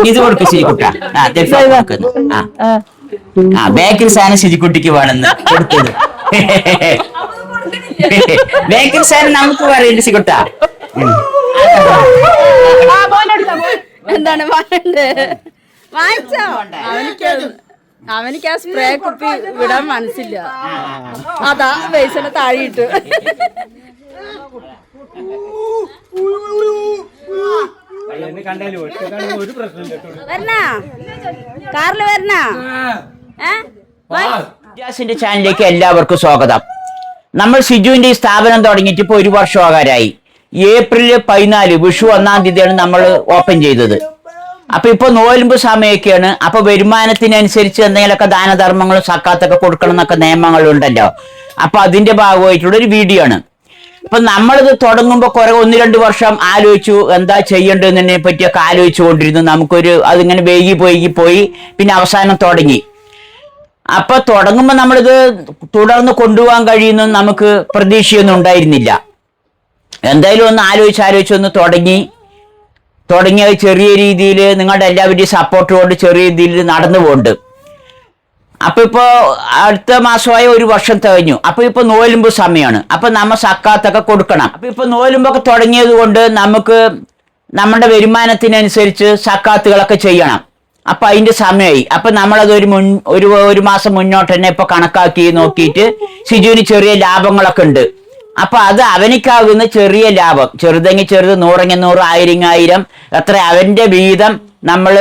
ഇത് കൊടുക്കും ശിജിക്കുട്ട. ബേക്കറി സാധനം ശിജിക്കുട്ടിക്ക് വേണമെന്ന് കൊടുത്തത്. ബേക്കറി സാധനം നമുക്ക് പറയുന്നുണ്ട് ശിജിക്കുട്ട. എന്താണ് വാങ്ങിച്ചോ? അവനിക്ക് ആ സ്പ്രേ കുപ്പി വിടാൻ മനസ്സില്ല. അതാ പൈസനെ താഴെയിട്ടു. വരണ കാറില് വരണ. ജിയാസിന്റെ ചാനലിലേക്ക് എല്ലാവർക്കും സ്വാഗതം. നമ്മൾ സിജുവിന്റെ ഈ സ്ഥാപനം തുടങ്ങിയിട്ട് ഇപ്പൊ 1 വർഷമാകാരായി. ഏപ്രിൽ 14 വിഷു 1-ാം തീയതിയാണ് നമ്മൾ ഓപ്പൺ ചെയ്തത്. അപ്പൊ ഇപ്പൊ നോയമ്പ് സമയമൊക്കെയാണ്. അപ്പൊ വരുമാനത്തിനനുസരിച്ച് എന്തെങ്കിലുമൊക്കെ ദാനധർമ്മങ്ങളും സക്കാത്തൊക്കെ കൊടുക്കണം എന്നൊക്കെ നിയമങ്ങളുണ്ടല്ലോ. അപ്പൊ അതിന്റെ ഭാഗമായിട്ടുള്ള ഒരു വീഡിയോ ആണ്. അപ്പൊ നമ്മളിത് തുടങ്ങുമ്പോ കുറെ 1-2 വർഷം ആലോചിച്ചു എന്താ ചെയ്യേണ്ടതിനെ പറ്റിയൊക്കെ ആലോചിച്ചു കൊണ്ടിരുന്നു. നമുക്കൊരു അതിങ്ങനെ വൈകി പിന്നെ അവസാനം തുടങ്ങി. അപ്പൊ തുടങ്ങുമ്പോ നമ്മളിത് തുടർന്ന് കൊണ്ടുപോകാൻ കഴിയുന്ന നമുക്ക് പ്രതീക്ഷയൊന്നും ഉണ്ടായിരുന്നില്ല. എന്തായാലും ഒന്ന് ആലോചിച്ച് തുടങ്ങിയ ചെറിയ രീതിയിൽ നിങ്ങളുടെ എല്ലാവരുടെയും സപ്പോർട്ട് കൊണ്ട് ചെറിയ രീതിയിൽ നടന്നു പോകുന്നുണ്ട്. അപ്പൊ ഇപ്പോ അടുത്ത മാസമായ 1 വർഷം തികഞ്ഞു. അപ്പൊ ഇപ്പൊ നോയമ്പ് സമയമാണ്. അപ്പൊ നമ്മ സക്കാത്തൊക്കെ കൊടുക്കണം. അപ്പൊ ഇപ്പൊ നോയമ്പൊക്കെ തുടങ്ങിയത് കൊണ്ട് നമുക്ക് നമ്മുടെ വരുമാനത്തിനനുസരിച്ച് സക്കാത്തുകളൊക്കെ ചെയ്യണം. അപ്പൊ അതിന്റെ സമയമായി. അപ്പൊ നമ്മളത് ഒരു മാസം മുന്നോട്ട് തന്നെ ഇപ്പൊ കണക്കാക്കി നോക്കിയിട്ട് സിജുവിന് ചെറിയ ലാഭങ്ങളൊക്കെ ഉണ്ട്. അപ്പൊ അത് അവനിക്കാകുന്ന ചെറിയ ലാഭം, ചെറുതെങ്കിൽ ചെറുത്, 100-എങ്കിൽ 100, 1000-1000 എത്ര അവന്റെ വീതം നമ്മൾ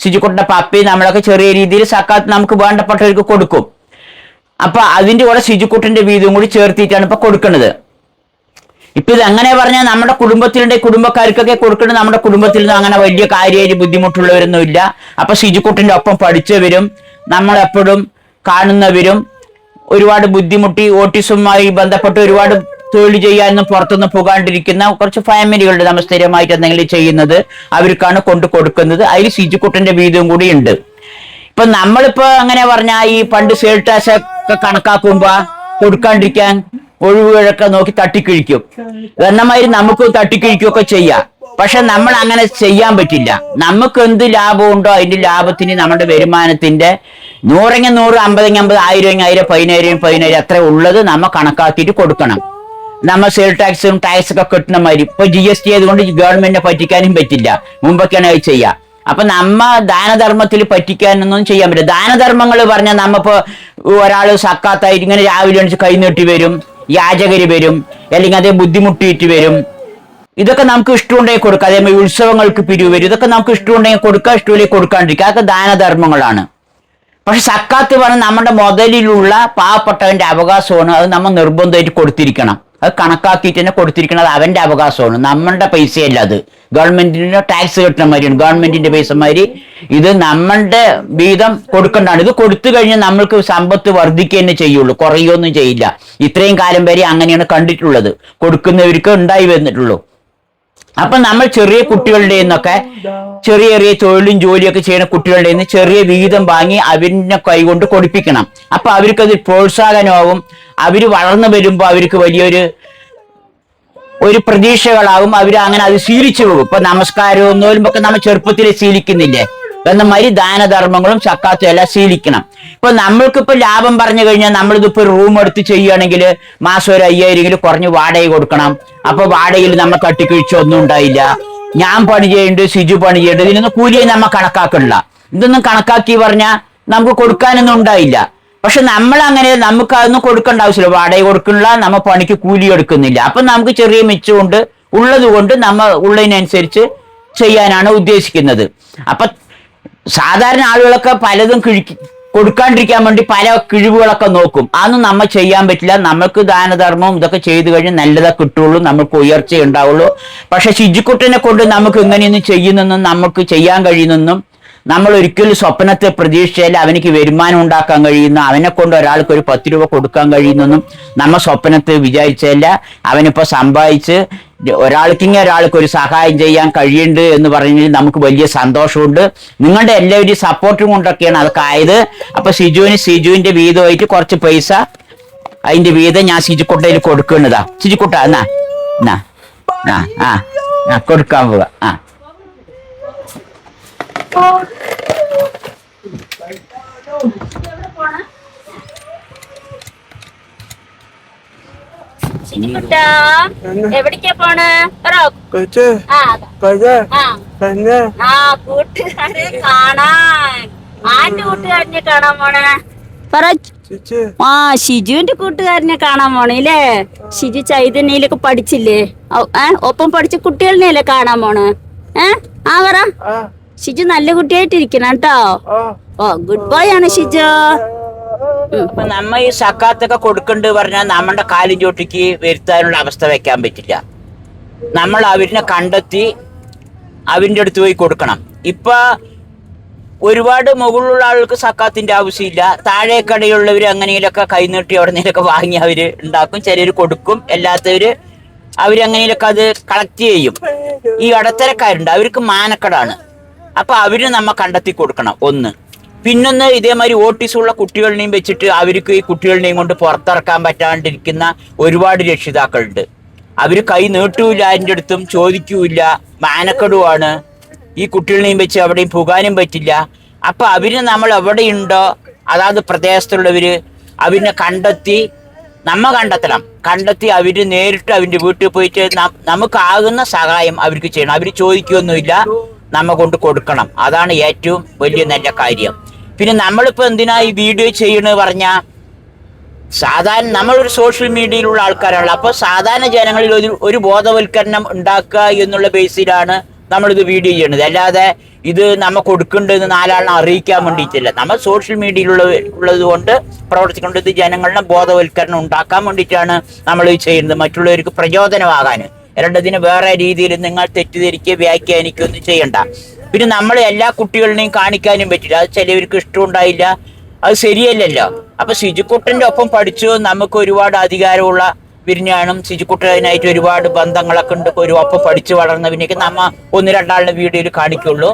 സിജുക്കുട്ടന്റെ പപ്പി നമ്മളൊക്കെ ചെറിയ രീതിയിൽ സക്കാത്ത് നമുക്ക് വേണ്ടപ്പെട്ടവർക്ക് കൊടുക്കും. അപ്പൊ അതിന്റെ കൂടെ സിജുക്കുട്ടന്റെ വീതം കൂടി ചേർത്തിട്ടാണ് ഇപ്പൊ കൊടുക്കുന്നത്. ഇപ്പൊ ഇത് എങ്ങനെ പറഞ്ഞാൽ നമ്മുടെ കുടുംബക്കാർക്കൊക്കെ കൊടുക്കുന്നത്. നമ്മുടെ കുടുംബത്തിൽ നിന്ന് അങ്ങനെ വലിയ കാര്യമായിട്ട് ബുദ്ധിമുട്ടുള്ളവരൊന്നും ഇല്ല. അപ്പൊ സിജുക്കുട്ടന്റെ ഒപ്പം പഠിച്ചവരും നമ്മളെപ്പോഴും കാണുന്നവരും ഒരുപാട് ബുദ്ധിമുട്ടി ഓട്ടിസവുമായി ബന്ധപ്പെട്ട് ഒരുപാട് തൊഴിൽ ചെയ്യാനൊന്നും പുറത്തൊന്നും പോകാണ്ടിരിക്കുന്ന കുറച്ച് ഫാമിലികളുടെ നമ്മൾ സ്ഥിരമായിട്ട് എന്തെങ്കിലും ചെയ്യുന്നത് അവർക്കാണ് കൊടുക്കുന്നത്. അതിൽ സിജുക്കുട്ടന്റെ വീതവും കൂടി ഉണ്ട്. ഇപ്പൊ നമ്മളിപ്പോ അങ്ങനെ പറഞ്ഞാൽ ഈ പണ്ട് സെയിൽ ടാക്സ് ഒക്കെ കണക്കാക്കുമ്പോ കൊടുക്കാണ്ടിരിക്കാൻ ഒഴിവുകളൊക്കെ നോക്കി തട്ടിക്കിഴിക്കും. എന്നമാതിരി നമുക്ക് തട്ടിക്കിഴിക്കുകയൊക്കെ ചെയ്യാം. പക്ഷെ നമ്മൾ അങ്ങനെ ചെയ്യാൻ പറ്റില്ല. നമുക്ക് എന്ത് ലാഭമുണ്ടോ അതിന്റെ ലാഭത്തിന് നമ്മുടെ വരുമാനത്തിന്റെ 100-എങ്കിൽ 100, 50-എങ്കിൽ 50, 1000-എങ്കിൽ 1000, 10,000 അത്ര ഉള്ളത് നമ്മ കണക്കാക്കിയിട്ട് കൊടുക്കണം. നമ്മൾ സെയിൽ ടാക്സും ഒക്കെ കിട്ടുന്ന മാതിരി ഇപ്പൊ GST ആയതുകൊണ്ട് ഗവൺമെന്റിനെ പറ്റിക്കാനും പറ്റില്ല. മുമ്പൊക്കെയാണ് അത് ചെയ്യുക. അപ്പൊ നമ്മ ദാനധർമ്മത്തിൽ പറ്റിക്കാനൊന്നും ചെയ്യാൻ പറ്റില്ല. ദാനധർമ്മങ്ങൾ പറഞ്ഞാൽ നമ്മപ്പോ ഒരാള് സക്കാത്തായിട്ട് ഇങ്ങനെ രാവിലെ എണിച്ച് കൈ നീട്ടി വരും, യാചകര് വരും, അല്ലെങ്കിൽ അതേ ബുദ്ധിമുട്ടിയിട്ട് വരും. ഇതൊക്കെ നമുക്ക് ഇഷ്ടമുണ്ടെങ്കിൽ കൊടുക്കാം. അതേമാതിരി ഉത്സവങ്ങൾക്ക് പിരിവ് വരും. ഇതൊക്കെ നമുക്ക് ഇഷ്ടമുണ്ടെങ്കിൽ കൊടുക്കാം, ഇഷ്ടമില്ലെങ്കിൽ കൊടുക്കാണ്ടിരിക്കുക. അതൊക്കെ ദാനധർമ്മങ്ങളാണ്. പക്ഷെ സക്കാത്ത് പറഞ്ഞാൽ നമ്മുടെ മുതലിലുള്ള പാവപ്പെട്ടവന്റെ അവകാശമാണ്. അത് നമ്മൾ നിർബന്ധമായിട്ട് കൊടുത്തിരിക്കണം. അത് കണക്കാക്കിയിട്ട് തന്നെ കൊടുത്തിരിക്കണം. അത് അവന്റെ അവകാശമാണ്, നമ്മളുടെ പൈസയല്ല. അത് ഗവൺമെന്റിന്റെ ടാക്സ് കിട്ടുന്ന മാതിരിയാണ്, ഗവൺമെന്റിന്റെ പൈസ മാതിരി. ഇത് നമ്മളുടെ വീതം കൊടുക്കേണ്ടതാണ്. ഇത് കൊടുത്തു കഴിഞ്ഞാൽ നമ്മൾക്ക് സമ്പത്ത് വർദ്ധിക്കുക തന്നെ ചെയ്യുള്ളൂ, കുറയൊന്നും ചെയ്യില്ല. ഇത്രയും കാലം വരെ അങ്ങനെയാണ് കണ്ടിട്ടുള്ളത്. കൊടുക്കുന്നവർക്ക് ഉണ്ടായി വന്നിട്ടുള്ളൂ. അപ്പൊ നമ്മൾ ചെറിയ കുട്ടികളുടെ നിന്നൊക്കെ ചെറിയ തൊഴിലും ജോലിയൊക്കെ ചെയ്യുന്ന കുട്ടികളുടെ നിന്ന് ചെറിയ വീതം വാങ്ങി അവരിനെ കൈകൊണ്ട് കൊടുപ്പിക്കണം. അപ്പൊ അവർക്കത് പ്രോത്സാഹനമാകും. അവര് വളർന്നു വരുമ്പോ അവർക്ക് ഒരു പ്രതീക്ഷകളാകും. അവര് അങ്ങനെ അത് ശീലിച്ചു പോകും. ഇപ്പൊ നമസ്കാരവും ഒന്നോലുമ്പൊക്കെ നമ്മൾ ചെറുപ്പത്തിൽ ശീലിക്കുന്നില്ലേ, എന്നമാതിരി ദാനധർമ്മങ്ങളും സക്കാത്തും എല്ലാം ശീലിക്കണം. ഇപ്പൊ നമ്മൾക്കിപ്പോ ലാഭം പറഞ്ഞു കഴിഞ്ഞാൽ നമ്മളിതിപ്പോ റൂം എടുത്ത് ചെയ്യുകയാണെങ്കിൽ മാസം ഒരു 5000 കുറഞ്ഞ് വാടക കൊടുക്കണം. അപ്പൊ വാടകയിൽ നമ്മൾ തട്ടിക്കിഴിച്ചൊന്നും ഉണ്ടായില്ല. ഞാൻ പണി ചെയ്യുന്നുണ്ട്, സിജു പണി ചെയ്യുന്നുണ്ട്, ഇതിനൊന്നും കൂലിയായി നമ്മൾ കണക്കാക്കണില്ല. ഇതൊന്നും കണക്കാക്കി പറഞ്ഞാൽ നമുക്ക് കൊടുക്കാനൊന്നും ഉണ്ടായില്ല. പക്ഷെ നമ്മളങ്ങനെ നമുക്ക് അതൊന്നും കൊടുക്കേണ്ട ആവശ്യമില്ല. വാടക കൊടുക്കണില്ല, നമ്മ പണിക്ക് കൂലി എടുക്കുന്നില്ല. അപ്പൊ നമുക്ക് ചെറിയ മിച്ചമുണ്ട്. ഉള്ളത് കൊണ്ട് നമ്മൾ ഉള്ളതിനനുസരിച്ച് ചെയ്യാനാണ് ഉദ്ദേശിക്കുന്നത്. അപ്പൊ സാധാരണ ആളുകളൊക്കെ പലതും കൊടുക്കാണ്ടിരിക്കാൻ വേണ്ടി പല കിഴിവുകളൊക്കെ നോക്കും. അതൊന്നും നമ്മൾ ചെയ്യാൻ പറ്റില്ല. നമ്മൾക്ക് ദാനധർമ്മം ഇതൊക്കെ ചെയ്തു കഴിഞ്ഞാൽ നല്ലതാ കിട്ടുള്ളൂ, നമുക്ക് ഉയർച്ച ഉണ്ടാവുള്ളൂ. പക്ഷെ ശിജുക്കുട്ടനെ കൊണ്ട് നമുക്ക് ഇങ്ങനെയൊന്നും ചെയ്യുന്നെന്നും നമുക്ക് ചെയ്യാൻ കഴിയുന്നെന്നും നമ്മൾ ഒരിക്കലും സ്വപ്നത്തെ പ്രതീക്ഷിച്ചാൽ അവനിക്ക് വരുമാനം ഉണ്ടാക്കാൻ കഴിയുന്ന, അവനെ കൊണ്ട് ഒരാൾക്ക് ഒരു 10 രൂപ കൊടുക്കാൻ കഴിയുന്നൊന്നും നമ്മ സ്വപ്നത്തെ വിചാരിച്ചല്ല. അവനിപ്പോ സമ്പാദിച്ച് ഒരാൾക്ക് ഒരു സഹായം ചെയ്യാൻ കഴിയുന്നുണ്ട് എന്ന് പറഞ്ഞാൽ നമുക്ക് വലിയ സന്തോഷമുണ്ട്. നിങ്ങളുടെ എല്ലാവരുടെയും സപ്പോർട്ടും കൊണ്ടൊക്കെയാണ് അതൊക്കെ ആയത്. അപ്പൊ സിജുവിന്റെ വീതമായിട്ട് കുറച്ച് പൈസ, അതിന്റെ വീതം ഞാൻ സിജുക്കുട്ടയിൽ കൊടുക്കുന്നതാ. സിജുക്കുട്ട എന്നാ കൊടുക്കാൻ പോവാ. എവിടേക്കാ പോണ്? കൂട്ടുകാരെ കാണാൻ. ആന്റെ കൂട്ടുകാരനെ കാണാൻ പോണേ? ആ ഷിജുവിന്റെ കൂട്ടുകാരനെ കാണാൻ പോണേല്ലേ? ഷിജു ചൈതന്യയിലൊക്കെ പഠിച്ചില്ലേ? ഒപ്പം പഠിച്ച കുട്ടികളിനെയല്ലേ കാണാൻ പോണ്? ആ പറ. ഷിജു നല്ല കുട്ടിയായിട്ടിരിക്കണം കേട്ടോ. ഓ ഗുഡ് ബോയ് ആണ് ഷിജു. അപ്പൊ നമ്മ ഈ സക്കാത്തൊക്കെ കൊടുക്കണ്ട് പറഞ്ഞാൽ നമ്മുടെ കാലിൻ ചോട്ടിക്ക് വരുത്താനുള്ള അവസ്ഥ വെക്കാൻ പറ്റില്ല. നമ്മൾ അവരിനെ കണ്ടെത്തി അവരിന്റെ അടുത്ത് പോയി കൊടുക്കണം. ഇപ്പൊ ഒരുപാട് മുകളിലുള്ള ആൾക്ക് സക്കാത്തിന്റെ ആവശ്യമില്ല. താഴേക്കടയുള്ളവർ അങ്ങനെയൊക്കെ കൈനീട്ടി അവിടെ നിന്നൊക്കെ വാങ്ങി അവര് ഉണ്ടാക്കും. ചിലർ കൊടുക്കും, അല്ലാത്തവര് അവരങ്ങനെയൊക്കെ അത് കളക്ട് ചെയ്യും. ഈ ഇടത്തരക്കാരുണ്ട്, അവർക്ക് മാനക്കടാണ്. അപ്പൊ അവര് നമ്മ കണ്ടെത്തി കൊടുക്കണം. ഒന്ന്. പിന്നൊന്ന്, ഇതേമാതിരി ഓട്ടിസമുള്ള കുട്ടികളിനെയും വെച്ചിട്ട് അവർക്ക് ഈ കുട്ടികളിനെയും കൊണ്ട് പുറത്തിറക്കാൻ പറ്റാണ്ടിരിക്കുന്ന ഒരുപാട് രക്ഷിതാക്കളുണ്ട്. അവര് കൈ നീട്ടൂല, അതിൻ്റെ അടുത്തും ചോദിക്കൂല, മാനക്കെടുവാണ്. ഈ കുട്ടികളെയും വെച്ച് എവിടെയും പോകാനും പറ്റില്ല. അപ്പൊ അവര് നമ്മൾ എവിടെയുണ്ടോ അതാത് പ്രദേശത്തുള്ളവര് അവരിനെ കണ്ടെത്തി കണ്ടെത്തി അവര് നേരിട്ട് അവന്റെ വീട്ടിൽ പോയിട്ട് നമുക്കാകുന്ന സഹായം അവർക്ക് ചെയ്യണം. അവര് ചോദിക്കുകയൊന്നുമില്ല, നമ്മ കൊണ്ട് കൊടുക്കണം. അതാണ് ഏറ്റവും വലിയ നല്ല കാര്യം. പിന്നെ നമ്മളിപ്പോ എന്തിനാ ഈ വീഡിയോ ചെയ്യണെന്ന് പറഞ്ഞാ, സാധാരണ നമ്മളൊരു സോഷ്യൽ മീഡിയയിലുള്ള ആൾക്കാരാണ്. അപ്പൊ സാധാരണ ജനങ്ങളിൽ ഒരു ബോധവൽക്കരണം ഉണ്ടാക്കുക എന്നുള്ള ബേസിലാണ് നമ്മളിത് വീഡിയോ ചെയ്യണത്. അല്ലാതെ ഇത് നമ്മ കൊടുക്കേണ്ടതെന്ന് നാലാളിനെ അറിയിക്കാൻ വേണ്ടിയിട്ടില്ല. നമ്മൾ സോഷ്യൽ മീഡിയയിലുള്ളത് കൊണ്ട് പ്രവർത്തിക്കേണ്ടത് ജനങ്ങളുടെ ബോധവൽക്കരണം ഉണ്ടാക്കാൻ വേണ്ടിയിട്ടാണ് നമ്മൾ ഇത് ചെയ്യുന്നത്, മറ്റുള്ളവർക്ക് പ്രചോദനമാകാൻ. രണ്ടതിന് വേറെ രീതിയിൽ നിങ്ങൾ തെറ്റിദ്ധരിക്കുക വ്യാഖ്യാനിക്കുക ഒന്നും ചെയ്യണ്ട. പിന്നെ നമ്മൾ എല്ലാ കുട്ടികളിനെയും കാണിക്കാനും പറ്റില്ല. അത് ചിലവർക്ക് ഇഷ്ടമുണ്ടായില്ല, അത് ശരിയല്ലല്ലോ. അപ്പൊ സിജുക്കുട്ടന്റെ ഒപ്പം പഠിച്ചു നമുക്ക് ഒരുപാട് അധികാരമുള്ള വിരിഞ്ഞാണും സിജുക്കുട്ടനായിട്ട് ഒരുപാട് ബന്ധങ്ങളൊക്കെ ഉണ്ട്. ഒരു ഒപ്പം പഠിച്ചു വളർന്നവനേക്ക് നമ്മ ഒന്ന് രണ്ടാളുടെ വീഡിയോയിൽ കാണിക്കുള്ളൂ.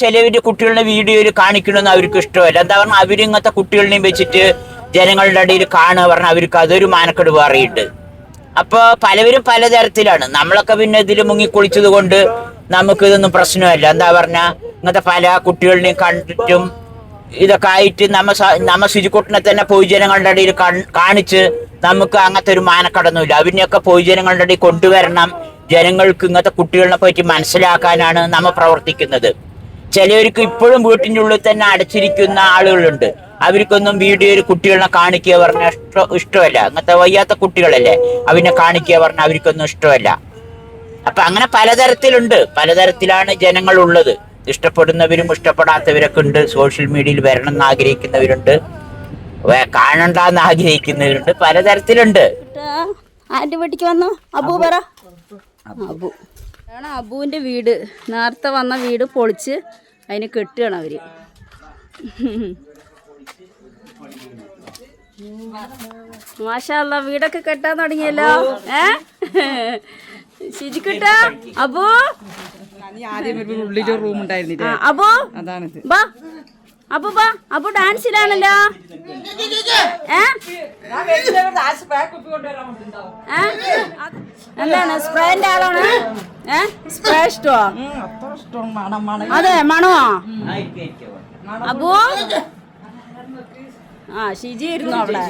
ചിലവരുടെ കുട്ടികളുടെ വീഡിയോയിൽ കാണിക്കണമെന്ന് അവർക്ക് ഇഷ്ടമല്ല. എന്താ പറഞ്ഞാൽ അവരിങ്ങനത്തെ കുട്ടികളെയും വെച്ചിട്ട് ജനങ്ങളുടെ ഇടയിൽ കാണുക പറഞ്ഞാൽ അവർക്ക് അതൊരു മാനക്കെട് വേറെയുണ്ട്. അപ്പൊ പലവരും പലതരത്തിലാണ്. നമ്മളൊക്കെ പിന്നെ ഇതിൽ മുങ്ങിക്കുളിച്ചത് കൊണ്ട് നമുക്ക് ഇതൊന്നും പ്രശ്നമല്ല. എന്താ പറഞ്ഞാ ഇങ്ങനത്തെ പല കുട്ടികളിനെയും കണ്ടിട്ടും ഇതൊക്കെ ആയിട്ട് നമ്മ സിജുക്കുട്ടനെ തന്നെ പൊതുജനങ്ങളുടെ ഇടയിൽ കാണിച്ച് നമുക്ക് അങ്ങനത്തെ ഒരു മാനക്കടൊന്നുമില്ല. അവരിനെയൊക്കെ പൊതുജനങ്ങളുടെ ഇടയിൽ കൊണ്ടുവരണം. ജനങ്ങൾക്ക് ഇങ്ങനത്തെ കുട്ടികളെ പറ്റി മനസ്സിലാക്കാനാണ് നമ്മ പ്രവർത്തിക്കുന്നത്. ചിലവർക്ക് ഇപ്പോഴും വീട്ടിൻ്റെ ഉള്ളിൽ തന്നെ അടച്ചിരിക്കുന്ന ആളുകളുണ്ട്. അവർക്കൊന്നും വീഡിയോയിൽ കുട്ടികളെ കാണിക്കുക പറഞ്ഞാൽ ഇഷ്ടമല്ല. അങ്ങനത്തെ വയ്യാത്ത കുട്ടികളല്ലേ, അവനെ കാണിക്കുക പറഞ്ഞാൽ അവർക്കൊന്നും ഇഷ്ടമല്ല. അപ്പൊ അങ്ങനെ പലതരത്തിലുണ്ട്, പലതരത്തിലാണ് ജനങ്ങളുള്ളത്. ഇഷ്ടപ്പെടുന്നവരും ഇഷ്ടപ്പെടാത്തവരൊക്കെ ഉണ്ട്. സോഷ്യൽ മീഡിയയിൽ വരണം എന്ന് ആഗ്രഹിക്കുന്നവരുണ്ട്, കാണണ്ടെന്ന് ആഗ്രഹിക്കുന്നവരുണ്ട്, പലതരത്തിലുണ്ട്. ആന്റെ വീട്ടിക്ക് വന്നു. അബു പറ. അബു ആണ് അബുവിന്റെ വീട്. നേരത്തെ വന്ന വീട് പൊളിച്ച് അതിന് കെട്ടുകയാണ് അവര്. മാഷാ അല്ലാ, വീടൊക്കെ കെട്ടാൻ തുടങ്ങിയല്ലോ. ശിജിക്കുട്ട, അബു ഉള്ളിലൊരു റൂം ഉണ്ടായിരുന്നില്ല. അബു ബാ, അബു ബാ. അബു ഡാൻസിലാണല്ലോ. എന്താണ് സ്പ്രേന്റെ ആളാണ്? സ്പ്രേ ഇഷ്ടോ? അതെ, മണോ? അബു ആ ഷിജി ഇരുന്നു അവിടെ.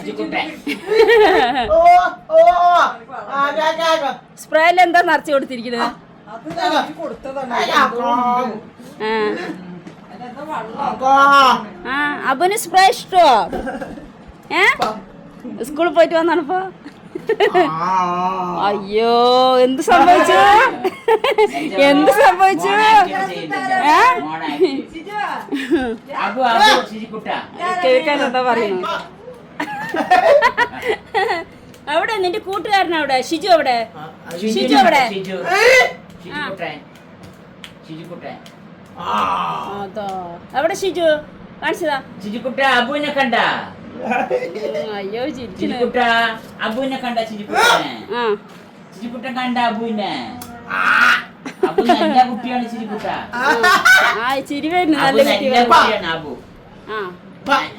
സ്പ്രേയിൽ എന്താ നിറച്ചു കൊടുത്തിരിക്കുന്നത്? അബുന് സ്പ്രേ ഇഷ്ടോ? സ്കൂളിൽ പോയിട്ട് വന്നാണിപ്പോ. അയ്യോ, എന്ത് സംഭവിച്ചു? എന്ത് സംഭവിച്ചു? കേൾക്കാൻ എന്താ പറയുന്നു? അവിടെ നിന്റെ കൂട്ടുകാരൻ അവിടെ ഷിജു അവിടെ. ഷിജു അവിടെ. അതോ അവിടെ ഷിജു കാണിച്ചതാ. ഷിജുക്കുട്ട അബുവിനെ കണ്ട? അയ്യോ അബുവിനെ കണ്ട? ഷിജുക്കുട്ടൻ കണ്ട അബുവിനെ? അബു നല്ല കുട്ടിയാണ് ഷിജുക്കുട്ട. ചിരി വരുന്നു. നല്ല കുട്ടിയാണ് അബു.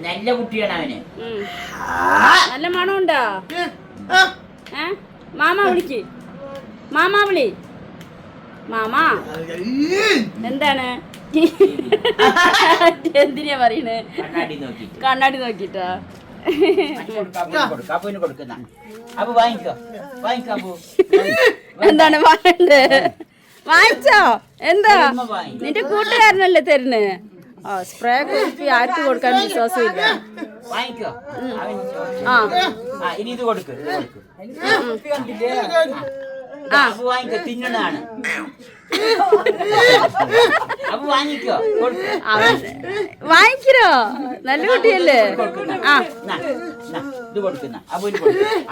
നല്ല കുട്ടിയാണ് അവന്. നല്ല മണമുണ്ടോ? മാമ വിളിക്ക്. മാമ വിളി. മാമ എന്താണ്? ആന്റി എന്തിനാ പറയണേ? കണ്ണാടി നോക്കിട്ടാ? എന്താണ് പറയണ്ടേ? വാങ്ങിച്ചോ? എന്താ നിന്റെ കൂട്ടുകാരനല്ലേ തരുന്നേ? ആ സ്പ്രേ കുപ്പി ആർക്ക് കൊടുക്കാൻ വിശ്വാസമില്ല. ആ തിന്നണാണ്. വാങ്ങിക്കോ, നല്ല കുട്ടിയല്ലേ? ആ ഇത് കൊടുക്കുന്ന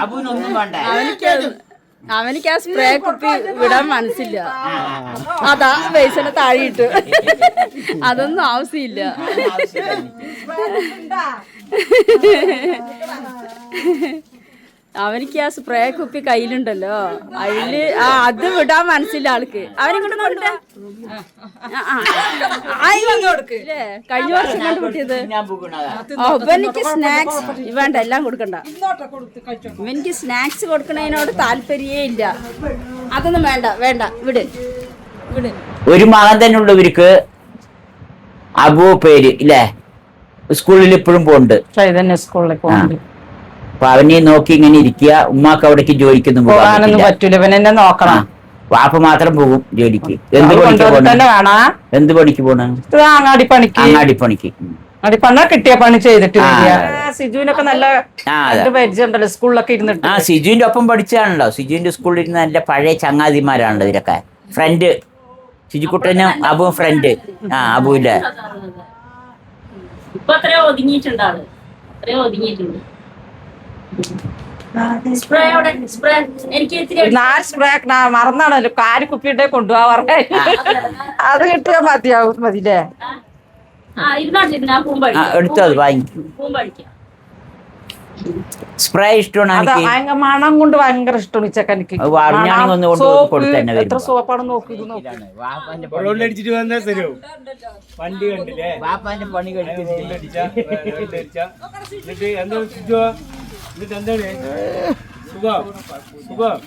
അബുവിനൊന്നും വേണ്ട. അവനിക്ക് ആ സ്പ്രേ കുപ്പി വിടാൻ മനസ്സില്ല. അതാ പൈസനെ താഴെയിട്ടു. അതൊന്നും ആവശ്യമില്ല. അവനിക്ക് ആ സ്പ്രേ കുപ്പി കയ്യിലുണ്ടല്ലോ, അതില് അത് വിടാൻ മനസ്സില്ല ആൾക്ക്. അവനിങ്ങോട്ട് നോക്കട്ടെ. കഴിഞ്ഞ വർഷം കണ്ടു കിട്ടിയത്. ഇവനിക്ക് സ്നാക്സ് വേണ്ട, എല്ലാം കൊടുക്കണ്ട. ഇവനിക്ക് സ്നാക്സ് കൊടുക്കണതിനോട് താല്പര്യമേ ഇല്ല. അതൊന്നും വേണ്ട, വേണ്ട, വിട് വിട്. ഒരു മകൻ തന്നെ ഉള്ളവർക്ക് അബു പേര് ഇല്ലേ? സ്കൂളിൽ ഇപ്പോഴും പോണ്ട്. ചൈതന്യ സ്കൂളിൽ പോകുന്നുണ്ട്. അപ്പൊ അവനെ നോക്കി ഇങ്ങനെ ഇരിക്കുക. ഉമ്മാക്ക് അവിടേക്ക് ജോലിക്കൊന്നും പോകാനൊന്നും പറ്റൂല. ഇവനെന്നെ നോക്കണം. വാപ്പ മാത്രം പോകും ജോലിക്ക്. എന്ത് പണിക്ക് പോണ? എന്ത് പണിക്ക് പോണ? അങ്ങാടി പണിക്ക്. അങ്ങാടി പണിക്ക്. അങ്ങാടി പണ കിട്ടിയ പണി ചെയ്തിട്ട് സിജുവിനൊക്കെ നല്ല പരിചയമുണ്ടല്ലോ സ്കൂളിലൊക്കെ ഇരുന്നിട്ട്. സിജുവിന്റെ ഒപ്പം പഠിച്ചതാണല്ലോ. സിജുവിന്റെ സ്കൂളിൽ ഇരുന്ന് നല്ല പഴയ ചങ്ങാതിമാരാണല്ലോ ഇവരൊക്കെ. ഫ്രണ്ട് സിജുക്കുട്ടനും അബു ഫ്രണ്ട്. അബുവിന്റെ ഇപ്പൊ അത്രയോ ഒതുങ്ങിയിട്ടുണ്ട് ആള്. അത്രയോ ഒതുങ്ങിയിട്ടുണ്ട്. മറന്നാണല്ലോ കാരി കുപ്പിയുടെ കൊണ്ടുപോവാ. അത് കിട്ടിയാ മതിയാവും. മതില്ലേ? എടുത്തോ, അത് വാങ്ങി. സ്പ്രേ ഇഷ്ടമാണ്. മണം കൊണ്ട് ഭയങ്കര ഇഷ്ടമാണ് ഈ ചെക്കനിക്ക്. എത്ര സോപ്പാണ് നോക്കി. വണ്ടി കണ്ടില്ലേ? വാപ്പാന്റെ പണി എന്നിട്ട് എന്താണ് സുഖം സുഖം?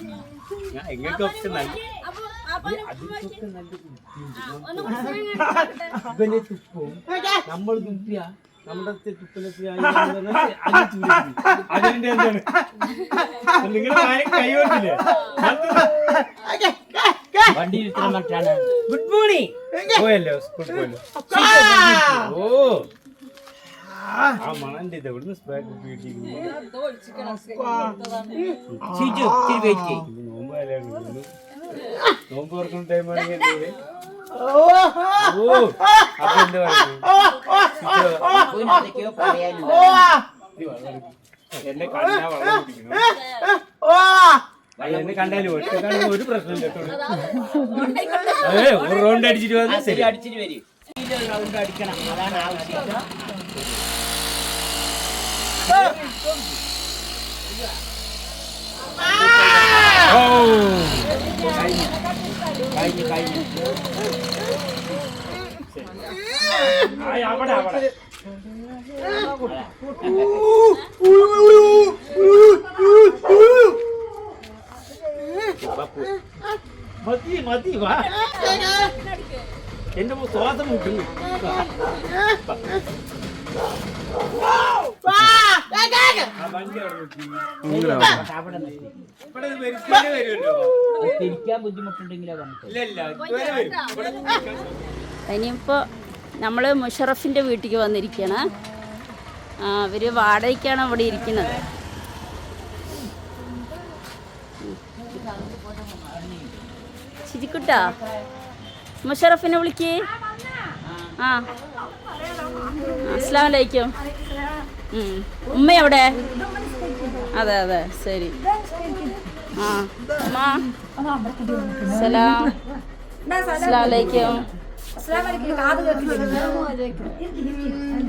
എങ്ങനത്തെ നല്ല ഇവനെ തുപ്പും. നമ്മൾ തുപ്പിയ നമ്മുടെ തുപ്പലത്തിൻ്റെ എന്താണ് നിങ്ങൾ കൈ ഓർത്തില്ലേ? വണ്ടി ഗുഡ് മോർണിംഗ് പോയല്ലോ, സ്കൂൾ പോയല്ലോ. ഓ ആ മണന്റെ ഇത് എവിടുന്ന് സ്പ്രേ കുപ്പി കിട്ടിയിരിക്കുന്നു? നോമ്പ് തുറക്കുന്ന ടൈമാണെങ്കിൽ അപ്പൊ എന്താ എന്നെ കണ്ടാ വെള്ളം കുടിക്കുന്നു. എന്നെ കണ്ടാലും ഒറ്റക്കാണെങ്കിൽ ഒരു പ്രശ്നം കേട്ടോ. അതെ, ഒരു റൗണ്ട് അടിച്ചിട്ട് വന്നാൽ ശരി. അടിച്ചിട്ട് വരും. റൗണ്ട് അടിക്കണം, അതാണ് ആവശ്യം. മതി മതി വാ, എന്റെ ശ്വാസം മുട്ടുന്നു. ഇനിയിപ്പോൾ നമ്മൾ മുഷറഫിൻ്റെ വീട്ടിലേക്ക് വന്നിരിക്കുകയാണ്. അവർ വാടകയ്ക്കാണ് ഇവിടെ ഇരിക്കുന്നത്. ശിജിക്കുട്ടാ, മുഷറഫിനെ വിളിക്ക്. അസ്സലാമു അലൈക്കും. ഉമ്മ എവിടെ? അതെ അതെ, ശരി. ഉമ്മ സലാം. അസ്സലാമു അലൈക്കും.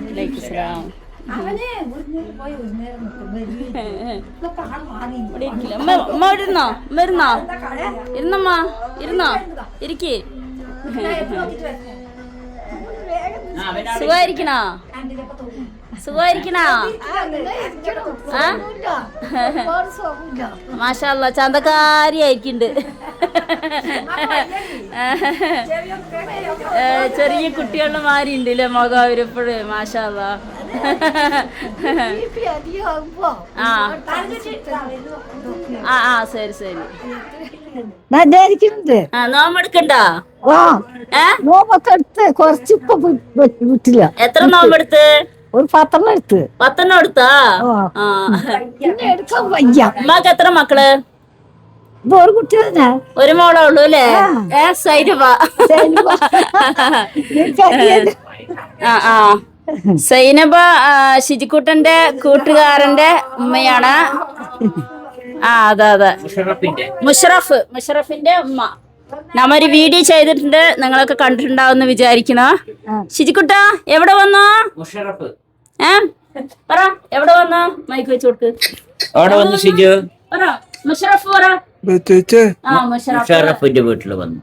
വലൈക്കും സലാം. ഉമ്മ ഇരുന്നോ? ഉമ്മ ഇരുന്നോ? ഇരുന്നമ്മ, ഇരുന്നോ? ഇരിക്കേ. സുഖായിരിക്കണോ? സുഖമായിരിക്കണോ? മാഷാ ചന്തക്കാരിയായിരിക്കുന്നുണ്ട്. ചെറിയ കുട്ടികളുടെ മാതിരി ഉണ്ട് അല്ലേ മുഖം അവരെപ്പോഴും? മാഷാ ആ ശരി ശരി. നോമ്പെടുക്കണ്ടോ? നോമ്പൊക്കെ എടുത്ത് കുറച്ചിപ്പോ വിട്ടില്ല. എത്ര നോമ്പെടുത്ത്? ഒരു 10 എടുത്ത്. 10 എടുത്താ? എടുക്കാൻ വയ്യ. ഉമ്മാക്ക് എത്ര മക്കള്? ഒരു കുട്ടി തന്നെ. ഒരു മോളേ ഉള്ളൂ അല്ലേ? സൈനബ. സൈനബ ഷിജിക്കുട്ടന്റെ കൂട്ടുകാരന്റെ ഉമ്മയാണ്. അതെ മുഷറഫിന്റെ ഉമ്മ. നമ്മൊരു വീഡിയോ ചെയ്തിട്ടുണ്ട്, നിങ്ങളൊക്കെ കണ്ടിട്ടുണ്ടാവുന്ന വിചാരിക്കണോ? ഷിജിക്കുട്ട എവിടെ വന്നോ? പറ എവിടെ വന്നോ? മൈക്ക് വെച്ച് കൊടുക്ക്. മുഷറഫ് പറ. മുഷറഫിന്റെ വീട്ടില് വന്നു.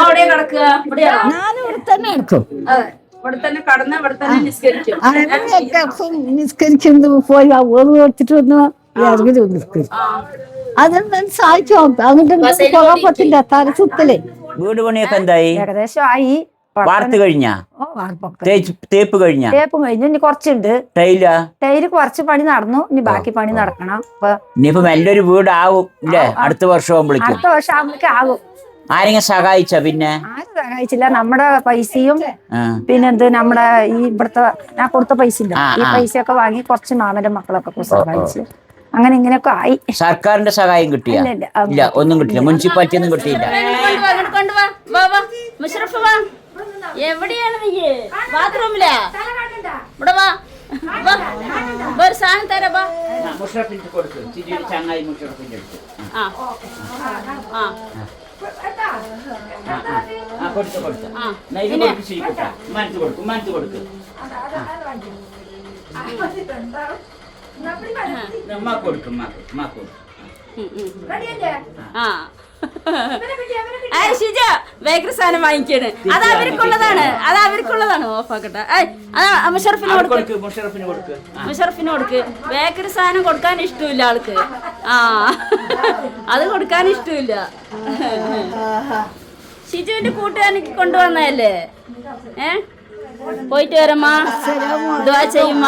എവിടെ കിടക്കുക? ഞാനിവിടെ തന്നെ എടുക്കും. ഇവിടെ തന്നെ കടന്ന് ഇവിടെ തന്നെ നിസ്കരിക്കും. നിസ്കരിക്കുന്നത് പോയി എടുത്തിട്ട് വന്നു നിസ്കരിക്കും. അതെന്താ സാധിച്ചു അങ്ങോട്ട് പോകാൻ പറ്റില്ല. തല സുത്തലേ. വീട് പണിയൊക്കെ എന്തായി? ഏകദേശം ആയി. വാർത്ത് കഴിഞ്ഞ? തേപ്പ് കഴിഞ്ഞ? തേപ്പ് കഴിഞ്ഞു. ഇനി കുറച്ചുണ്ട്. ടൈല് കുറച്ച് പണി നടന്നു. ഇനി ബാക്കി പണി നടക്കണം. ഇനിയിപ്പോ നല്ലൊരു വീടാവും അല്ലേ? അടുത്ത വർഷം ആകുമ്പോഴേക്കും. അടുത്ത വർഷം ആകുമ്പോഴേക്കും ആകും. ആരെങ്കിലും സഹായിച്ച? പിന്നെ ആരും സഹായിച്ചില്ല. നമ്മുടെ പൈസയും പിന്നെന്ത് നമ്മുടെ ഈ ഇവിടുത്തെ ഞാൻ കൊടുത്ത പൈസ ഇല്ല, ഈ പൈസയൊക്കെ വാങ്ങി കുറച്ച് മാമന്റെ മക്കളൊക്കെ സഹായിച്ചു. അങ്ങനെ ഇങ്ങനെയൊക്കെ ആയി. സർക്കാരിന്റെ സഹായം കിട്ടിയ? ഇല്ല, ഒന്നും കിട്ടില്ല. മുനിസിപ്പാലിറ്റി ഒന്നും കിട്ടിയില്ല. എവിടെയാണ് നീ? ബാത്റൂമിലാ? ഇവിടെ വാ. ഒരു സാധനം തരാ. ബേക്കറി സാധനം വാങ്ങിക്കാണ്. അത് അവർക്കുള്ളതാണ്. ഓഫാക്കട്ടെ. മുഷറഫിന് കൊടുക്ക്. ബേക്കറി സാധനം കൊടുക്കാൻ ഇഷ്ടമില്ല ആൾക്ക്. അത് കൊടുക്കാൻ ഇഷ്ടമില്ല. ഷിജുവിന്റെ കൂട്ടുകാരനിക്ക് കൊണ്ടുവന്നതല്ലേ? പോയിട്ട് വരമ്മ. ദുആ ചെയ്യുമ്മ.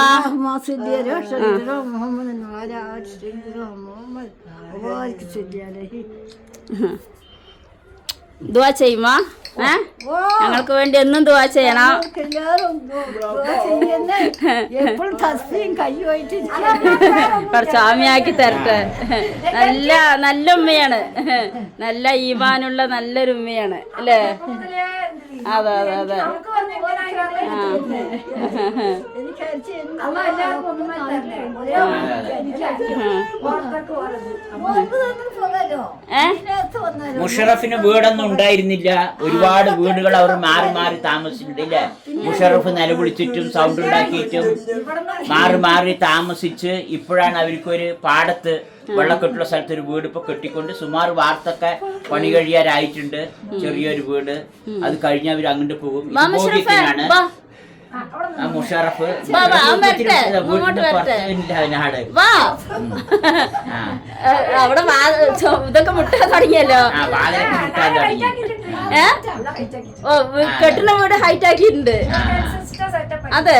ദുആ ചെയ്യുമ്മ. ഞങ്ങൾക്ക് വേണ്ടി എന്നും ദുആ ചെയ്യണം. സ്വാമിയാക്കി തരട്ടെ. നല്ല ഉമ്മയാണ്. നല്ല ഈമാനുള്ള നല്ലൊരു ഉമ്മയാണ് അല്ലേ? അതെ. മുഷറഫിന് വീടൊന്നും ഉണ്ടായിരുന്നില്ല. ഒരുപാട് വീടുകൾ അവർ മാറി മാറി താമസിച്ചിട്ടില്ലേ? മുഷറഫ് നിലവിളിച്ചിട്ടും സൗണ്ട് ഉണ്ടാക്കിയിട്ടും മാറി താമസിച്ച് ഇപ്പോഴാണ് അവർക്കൊരു പാടത്ത് വെള്ളക്കെട്ടുള്ള സ്ഥലത്ത് ഒരു വീട് ഇപ്പൊ കെട്ടിക്കൊണ്ട് സുമാർ വാർത്തൊക്കെ പണി കഴിയാറായിട്ടുണ്ട്. ചെറിയൊരു വീട്. അത് കഴിഞ്ഞ അവർ അങ്ങോട്ട് പോകും. ഭോഗ്യത്തിനാണ് മുഷറഫ് അവിടെ ഇതൊക്കെ മുട്ടാൻ തുടങ്ങിയല്ലോ. വാതിലൊക്കെ മുട്ടാൻ തുടങ്ങി. കെട്ടുന്ന വീട് ഹൈറ്റ് ആക്കിയിട്ടുണ്ട്. അതെ.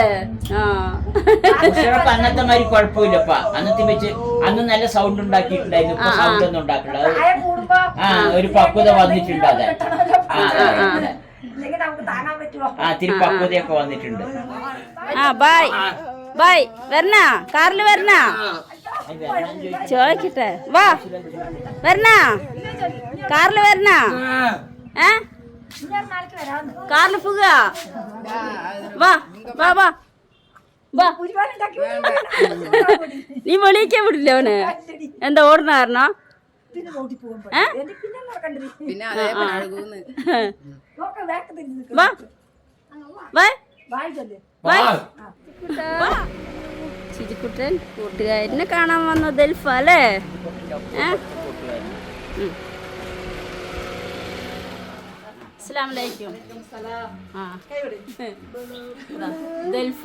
മുഷറഫ് അന്നത്തെ മാതിരി കുഴപ്പമില്ലപ്പാ. അന്നത്തെ വെച്ച് അന്ന് നല്ല സൗണ്ട് ഉണ്ടാക്കിയിട്ടുണ്ടായിരുന്നു. ഇപ്പൊ സൗണ്ട് ഒന്നും ഉണ്ടാക്കില്ല. ഒരു പക്വത വന്നിട്ടുണ്ട്. അതെ. തിരി പക്വതയൊക്കെ വന്നിട്ടുണ്ട്. ബൈ വരണ കാറിൽ വരണ ചോദിക്കട്ടെ. വാ വരണ കാറിൽ വരണ. കാറിൽ പോക. വാ വാ വാ വാ. നീ വെളിയിക്കാൻ വിടില്ല അവന്. എന്താ ഓടുന്ന കാരണോ? ഷിജിക്കുട്ടൻ കൂട്ടുകാരനെ കാണാൻ വന്നു. ദൽഫ അല്ലേ? അസ്സലാമലൈക്കും. ആ. ഇതാ, ദൽഫ.